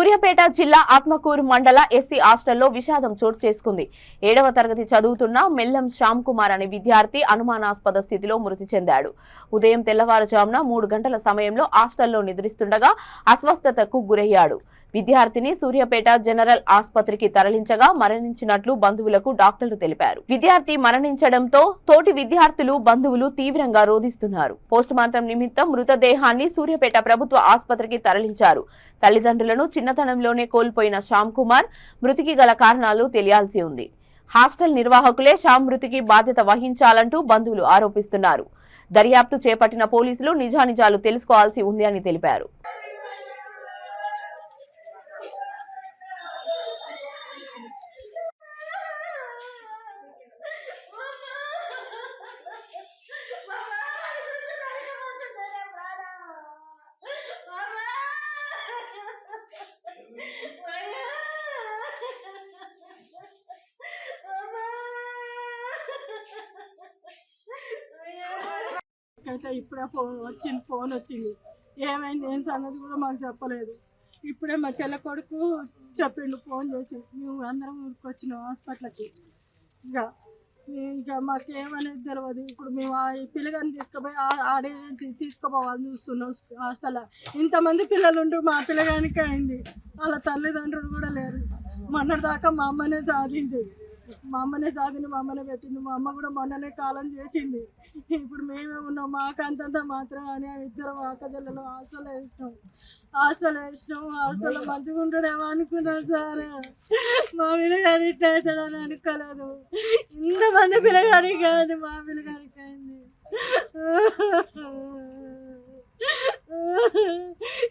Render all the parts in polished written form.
సూర్యాపేట జిల్లా ఆత్మకూరు మండల ఎస్సీ హాస్టల్లో విషాదం చోటు చేసుకుంది. 7వ తరగతి చదువుతున్న మెల్లం శ్యామ్ కుమార్ అనే విద్యార్థి అనుమానాస్పద స్థితిలో మృతి చెందాడు. ఉదయం తెల్లవారుజామున 3 గంటల సమయంలో హాస్టల్లో నిద్రిస్తుండగా అస్వస్థతకు గురయ్యాడు. విద్యార్థిని సూర్యాపేట జనరల్ ఆసుపత్రికి తరలించగా మరణించినట్లు బంధువులకు డాక్టర్లు తెలిపారు. విద్యార్థి మరణించడంతో తోటి విద్యార్థులు బంధువులు తీవ్రంగా రోధిస్తున్నారు. పోస్టుమార్టం నిమిత్తం మృతదేహాన్ని సూర్యాపేట ప్రభుత్వ ఆసుపత్రికి తరలించారు. తల్లిదండ్రులను చిన్నతనంలోనే కోల్పోయిన శ్యామ్ కుమార్ మృతికి గల కారణాలు తెలియాల్సి ఉంది. హాస్టల్ నిర్వాహకులే శ్యామ్ మృతికి బాధ్యత వహించాలంటూ బంధువులు ఆరోపిస్తున్నారు. దర్యాప్తు చేపట్టిన పోలీసులు నిజానిజాలు తెలుసుకోవాల్సి ఉంది అని తెలిపారు. అయితే ఇప్పుడే ఫోన్ వచ్చింది. ఏమైంది ఏం సంగతి కూడా మాకు చెప్పలేదు. ఇప్పుడే మా చెల్ల కొడుకు చెప్పిండు ఫోన్ చేసి. మేము అందరం ఊరికి వచ్చినాం హాస్పిటల్కి. ఇక మాకేమనేది తెలియదు. ఇప్పుడు మేము ఆ పిల్లగాని తీసుకుపోయి ఆడే తీసుకుపోవాలని చూస్తున్నాం. హాస్టల్లో ఇంతమంది పిల్లలు ఉంటూ మా పిల్లగానికి అయింది. వాళ్ళ తల్లిదండ్రులు కూడా లేరు. మొన్నటిదాకా మా అమ్మనే సాధింది. మా అమ్మనే పెట్టింది. మా అమ్మ కూడా మొన్ననే కాలం చేసింది. ఇప్పుడు మేమే ఉన్నాం. మాకు అంతంత మాత్రం అని 2 అక్కజల్లలు హాస్టల్ వేసినాం. హాస్టల్లో మంచిగా ఉంటాడేమో అనుకున్నాం సార్. మా పిల్లగాడి ఇట్లా అవుతాడని అనుకోలేదు. ఇంతమంది పిల్లగాడికి కాదు, మా పిల్లగాడికి అయింది.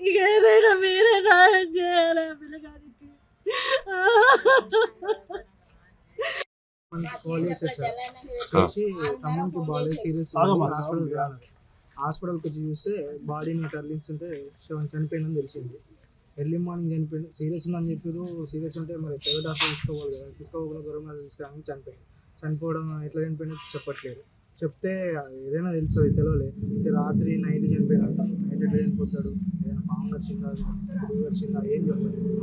ఇక ఏదైనా మీరే న్యాయం చేయాలి ఆ పిల్లగాడికి. కాల్ చేశారు సార్. చేసి తమ్మునికి బాగాలేదు, సీరియస్ హాస్పిటల్కి వచ్చి చూస్తే బాడీని తరలిస్తుంటే చనిపోయిందని తెలిసింది. ఎర్లీ మార్నింగ్ చనిపోయింది. సీరియస్ ఉందని చెప్పారు. సీరియస్ ఉంటే మరి ప్రైవేట్ హాస్పిటల్ తీసుకోవాలి కదా, తీసుకోకుండా గవర్నమెంట్ తీసుకురాని చనిపోవడం ఎట్లా చనిపోయినా చెప్పట్లేదు. చెప్తే ఏదైనా తెలుస్తుంది, తెలియలేదు. రాత్రి నైట్ చనిపోయినట్ట. నైట్ ఎట్లా చనిపోతాడు, ఏదైనా పాము వచ్చిందా ఏం చెప్పలేదు.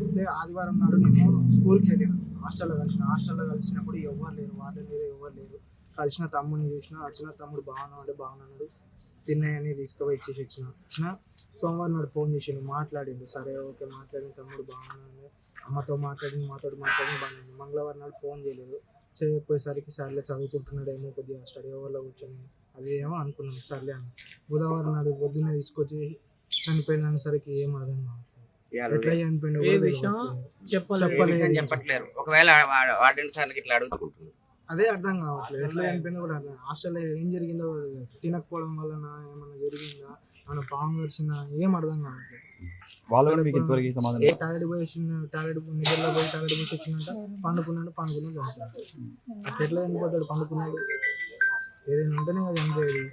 అంటే ఆదివారం నాడు నేను స్కూల్కి వెళ్ళాను. హాస్టల్లో కలిసినప్పుడు ఎవరు లేరు, వార్డెన్ లేరు, ఎవరు లేరు. కలిసిన తమ్ముడిని చూసిన, వచ్చిన తమ్ముడు బాగున్నాడు తిన్నాయని తీసుకుపోయి ఇచ్చేసి వచ్చిన సోమవారం నాడు ఫోన్ చేసిండు, మాట్లాడిండు. సరే ఓకే మాట్లాడిన తమ్ముడు బాగున్నాడు, అమ్మతో మాట్లాడి బాగున్నాడు. మంగళవారం నాడు ఫోన్ చేయలేదు. చేయకపోయేసరికి సర్లే చదువుకుంటున్నాడేమో కొద్దిగా స్టడీ అవర్లో కూర్చొని అది ఏమో అనుకున్నాను. సర్లే అని బుధవారం నాడు పొద్దున్నే తీసుకొచ్చి చనిపోయినసరికి ఏం అర్థం కాదు. ఎట్లా చెప్పట్లేరు. ఒకవేళ అదే అర్థం కావట్లేదు. ఎట్లా చనిపోయిందో కూడా అర్థం. హాస్టల్లో ఏం జరిగిందో తినకపోవడం వలన ఏమన్నా జరిగిందా, ఏమన్నా పాము వచ్చిందా ఏం అర్థం కావట్లేదు. టాయిలెట్ నిద్రలో పోయి టాయిలెట్ పోసి వచ్చిందంట. పండుకున్నాడు చనిపోయాడు. అట్లా ఎట్లా చనిపోతాడు? పండుకున్నాడు. ఏదైనా ఉంటేనే కదా చనిపోయేది.